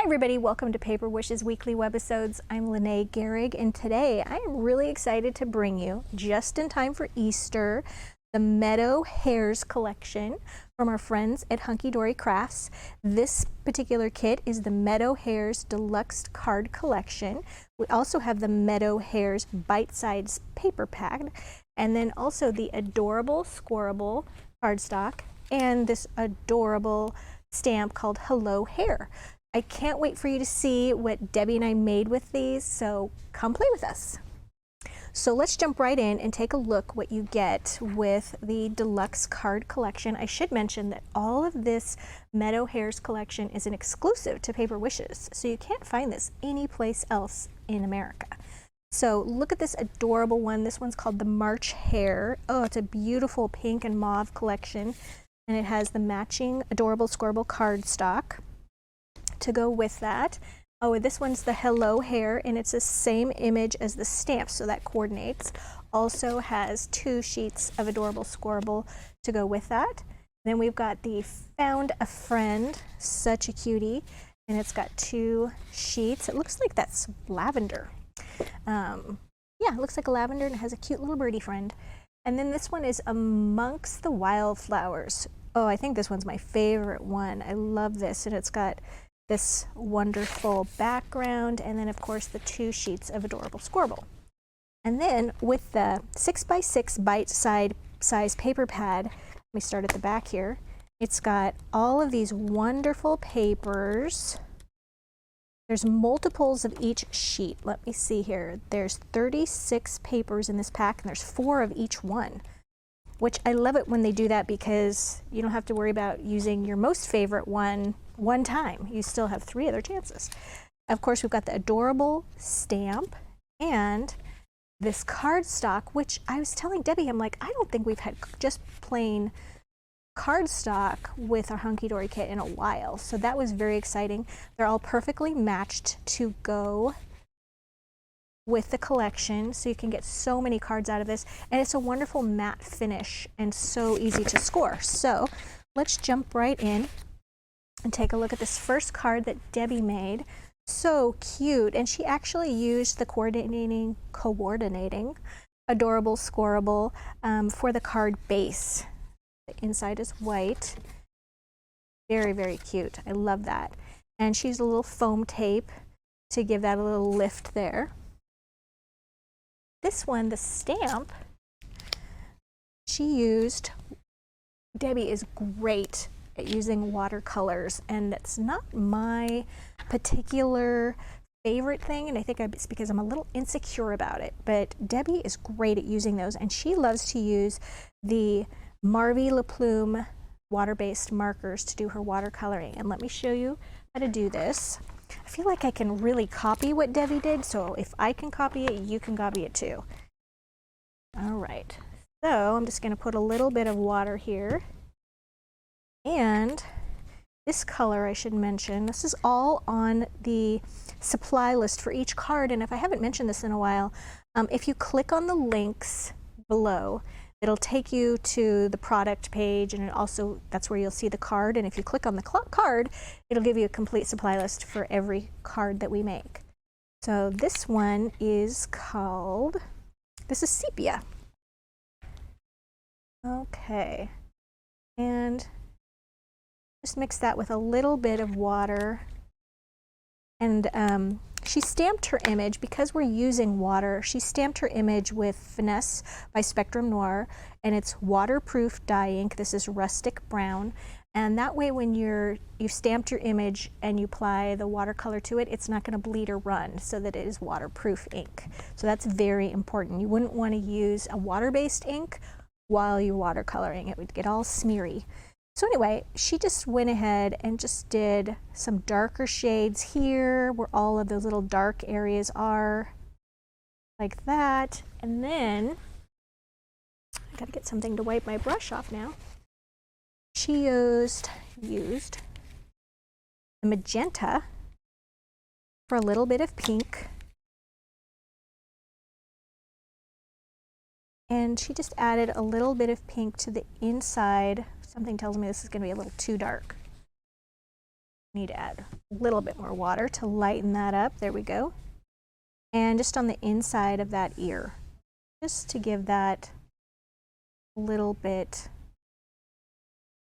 Hi everybody, welcome to Paper Wishes Weekly Webisodes. I'm Lene Gehrig, and today I am really excited to bring you, just in time for Easter, the Meadow Hares collection from our friends at Hunkydory Crafts. This particular kit is the Meadow Hares Deluxe Card Collection. We also have the Meadow Hares Bite-Sized Paper Pack, and then also the adorable Squirrable cardstock, and this adorable stamp called Hello Hare. I can't wait for you to see what Debbie and I made with these, so come play with us. So let's jump right in and take a look what you get with the Deluxe Card Collection. I should mention that all of this Meadow Hares collection is an exclusive to Paper Wishes, so you can't find this anyplace else in America. So look at this adorable one. This one's called the March Hare. Oh, it's a beautiful pink and mauve collection, and it has the matching adorable Squirrable cardstock to go with that. Oh, this one's the Hello Hare, and it's the same image as the stamp, so that coordinates. Also has 2 sheets of adorable Squirrable to go with that. Then we've got the Found a Friend, such a cutie, and it's got 2 sheets. It looks like that's lavender. Yeah, it looks like a lavender, and it has a cute little birdie friend. And then this one is Amongst the Wildflowers. Oh, I think this one's my favorite one. I love this, and it's got this wonderful background, and then of course the 2 sheets of adorable Squirrable. And then with the 6x6 bite-sized paper pad, let me start at the back here, it's got all of these wonderful papers. There's multiples of each sheet. Let me see here. There's 36 papers in this pack, and there's 4 of each one, which I love it when they do that, because you don't have to worry about using your most favorite one time. You still have 3 other chances. Of course, we've got the adorable stamp and this cardstock, which I was telling Debbie, I'm like, I don't think we've had just plain cardstock with our Hunkydory kit in a while. So that was very exciting. They're all perfectly matched to go with the collection, so you can get so many cards out of this, and it's a wonderful matte finish and so easy to score. So let's jump right in and take a look at this first card that Debbie made. So cute, and she actually used the coordinating adorable Squirrable for the card base. The inside is white. Very, very cute. I love that. And she used a little foam tape to give that a little lift there. This one, the stamp, Debbie is great at using watercolors, and it's not my particular favorite thing, and I think it's because I'm a little insecure about it, but Debbie is great at using those, and she loves to use the Marvy Le Plume water-based markers to do her watercoloring. And let me show you how to do this. I feel like I can really copy what Debbie did, so if I can copy it, you can copy it too. All right, so I'm just going to put a little bit of water here. And this color, I should mention, this is all on the supply list for each card, and if I haven't mentioned this in a while, if you click on the links below, it'll take you to the product page, and that's where you'll see the card, and if you click on the card, it'll give you a complete supply list for every card that we make. So this one is called, this is Sepia. Okay, and just mix that with a little bit of water. And she stamped her image, because we're using water, she stamped her image with Finesse by Spectrum Noir, and it's waterproof dye ink. This is rustic brown, and that way when you've stamped your image and you apply the watercolor to it, it's not going to bleed or run, so that it is waterproof ink. So that's very important. You wouldn't want to use a water-based ink while you're watercoloring. It would get all smeary. So anyway, she just went ahead and just did some darker shades here where all of those little dark areas are, like that. And then, I gotta get something to wipe my brush off now. She used the magenta for a little bit of pink. And she just added a little bit of pink to the inside. Something tells me this is going to be a little too dark. Need to add a little bit more water to lighten that up. There we go. And just on the inside of that ear, just to give that a little bit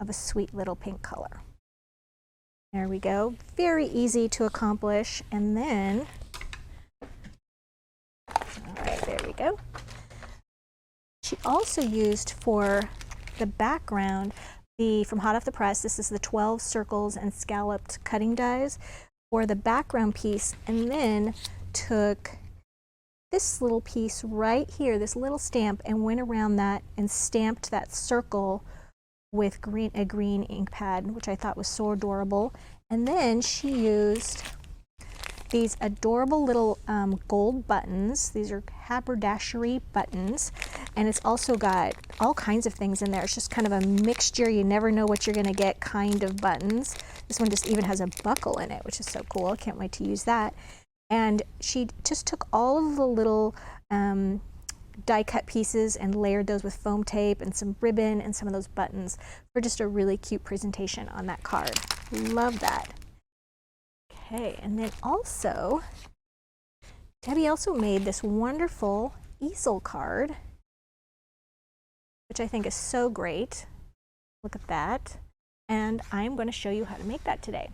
of a sweet little pink color. There we go. Very easy to accomplish. And then, all right, there we go. She also used for the background from hot off the press, this is the 12 circles and scalloped cutting dies for the background piece, and then took this little piece right here, this little stamp, and went around that and stamped that circle with a green ink pad, which I thought was so adorable. And then she used these adorable little gold buttons. These are haberdashery buttons, and it's also got all kinds of things in there. It's just kind of a mixture, you never know what you're gonna get kind of buttons. This one just even has a buckle in it, which is so cool. Can't wait to use that. And she just took all of the little die cut pieces and layered those with foam tape and some ribbon and some of those buttons for just a really cute presentation on that card. Love that. Okay, and then also, Debbie also made this wonderful easel card, which I think is so great. Look at that. And I'm going to show you how to make that today.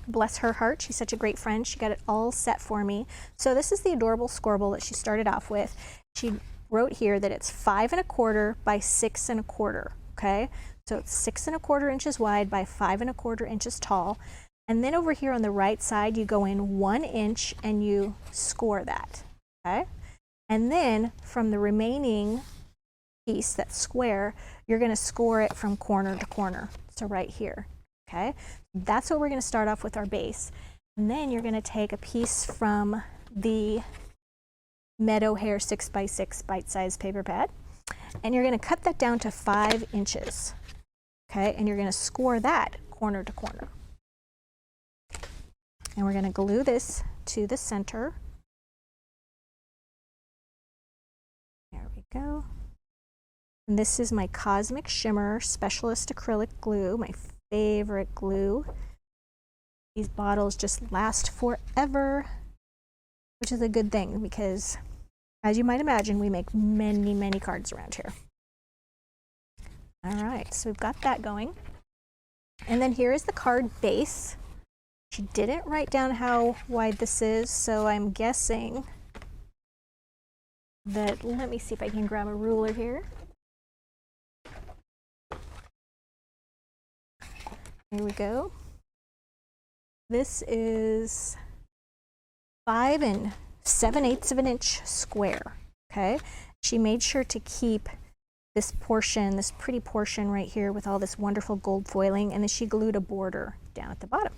Bless her heart, she's such a great friend. She got it all set for me. So this is the adorable scorbel that she started off with. She wrote here that it's 5 1/4 by 6 1/4, okay? So it's 6 1/4 inches wide by 5 1/4 inches tall. And then over here on the right side, you go in 1 inch and you score that, okay? And then from the remaining piece, that square, you're gonna score it from corner to corner. So right here, okay? That's what we're gonna start off with our base. And then you're gonna take a piece from the Meadow Hare 6x6 bite-sized paper pad, and you're gonna cut that down to 5 inches, okay? And you're gonna score that corner to corner. And we're going to glue this to the center. There we go. And this is my Cosmic Shimmer Specialist Acrylic Glue, my favorite glue. These bottles just last forever, which is a good thing because, as you might imagine, we make many, many cards around here. All right, so we've got that going. And then here is the card base. She didn't write down how wide this is, so I'm guessing that, let me see if I can grab a ruler here. Here we go. This is 5 7/8 of an inch square, okay? She made sure to keep this portion, this pretty portion right here with all this wonderful gold foiling, and then she glued a border down at the bottom.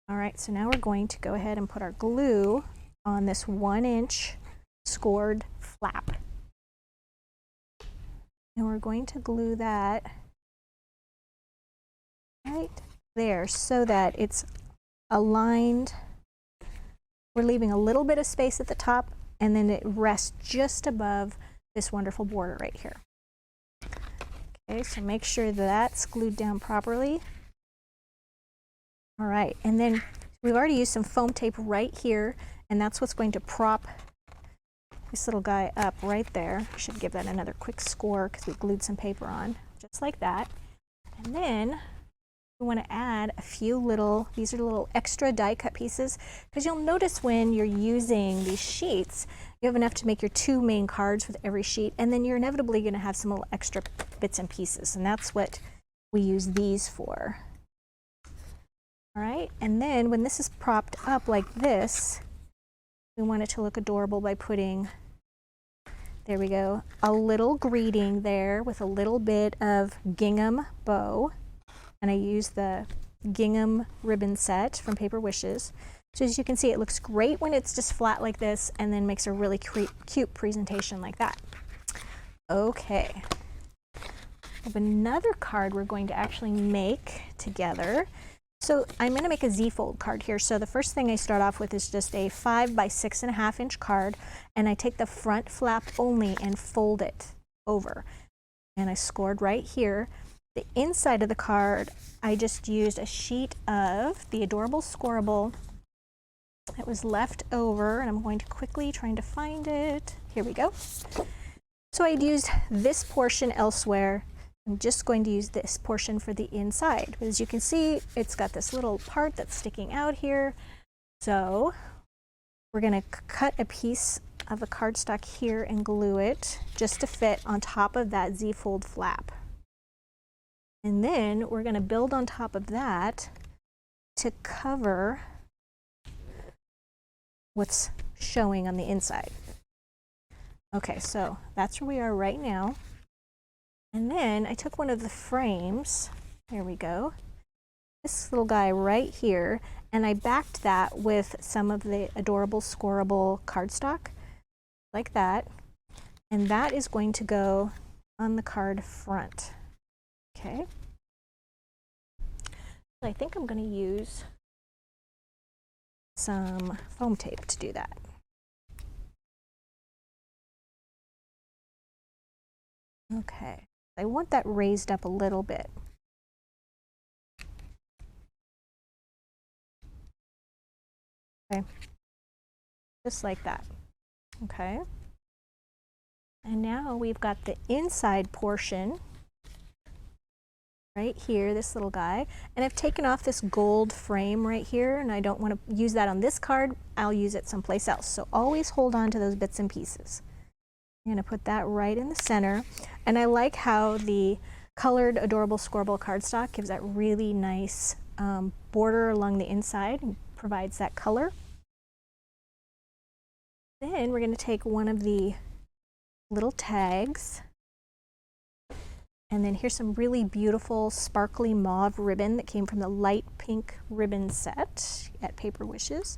All right, so now we're going to go ahead and put our glue on this 1 inch scored flap. And we're going to glue that right there so that it's aligned. We're leaving a little bit of space at the top, and then it rests just above this wonderful border right here. Okay, so make sure that's glued down properly. All right, and then we've already used some foam tape right here, and that's what's going to prop this little guy up right there. Should give that another quick score because we glued some paper on, just like that. And then we want to add a few little, these are little extra die cut pieces, because you'll notice when you're using these sheets, you have enough to make your 2 main cards with every sheet, and then you're inevitably going to have some little extra bits and pieces, and that's what we use these for. All right, and then when this is propped up like this, we want it to look adorable by putting, there we go, a little greeting there with a little bit of gingham bow. And I use the gingham ribbon set from Paper Wishes. So as you can see, it looks great when it's just flat like this, and then makes a really cute presentation like that. Okay, we have another card we're going to actually make together. So I'm going to make a Z-fold card here. So the first thing I start off with is just a 5 by 6 1/2 inch card, and I take the front flap only and fold it over. And I scored right here. The inside of the card, I just used a sheet of the adorable Scorable that was left over, and I'm going to quickly trying to find it. Here we go. So I'd used this portion elsewhere. I'm just going to use this portion for the inside. As you can see, it's got this little part that's sticking out here. So we're going to cut a piece of the cardstock here and glue it just to fit on top of that Z-fold flap. And then we're going to build on top of that to cover what's showing on the inside. Okay, so that's where we are right now. And then I took one of the frames, there we go, this little guy right here, and I backed that with some of the adorable Scorable cardstock, like that. And that is going to go on the card front. Okay. I think I'm going to use some foam tape to do that. Okay, I want that raised up a little bit. Okay, just like that. Okay, and now we've got the inside portion right here, this little guy, and I've taken off this gold frame right here, and I don't want to use that on this card. I'll use it someplace else, so always hold on to those bits and pieces. I'm going to put that right in the center, and I like how the colored adorable Scorable cardstock gives that really nice border along the inside and provides that color. Then we're going to take one of the little tags, and then here's some really beautiful sparkly mauve ribbon that came from the light pink ribbon set at Paper Wishes.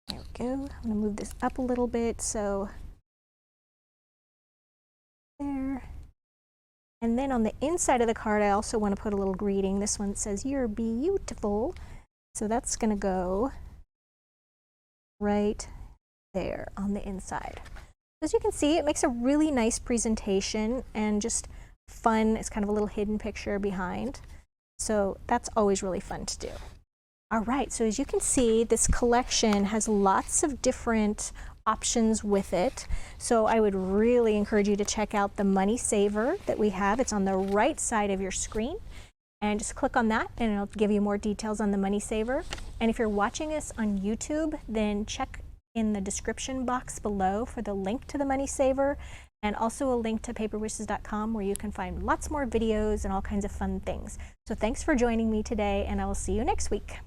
There we go. I'm going to move this up a little bit so there. And then on the inside of the card, I also want to put a little greeting. This one says, "You're beautiful." So that's going to go right there on the inside. As you can see, it makes a really nice presentation and just fun. It's kind of a little hidden picture behind. So that's always really fun to do. All right, so as you can see, this collection has lots of different options with it. So I would really encourage you to check out the Money Saver that we have. It's on the right side of your screen. And just click on that and it'll give you more details on the Money Saver. And if you're watching this on YouTube, then check in the description box below for the link to the Money Saver, and also a link to paperwishes.com where you can find lots more videos and all kinds of fun things. So thanks for joining me today, and I will see you next week.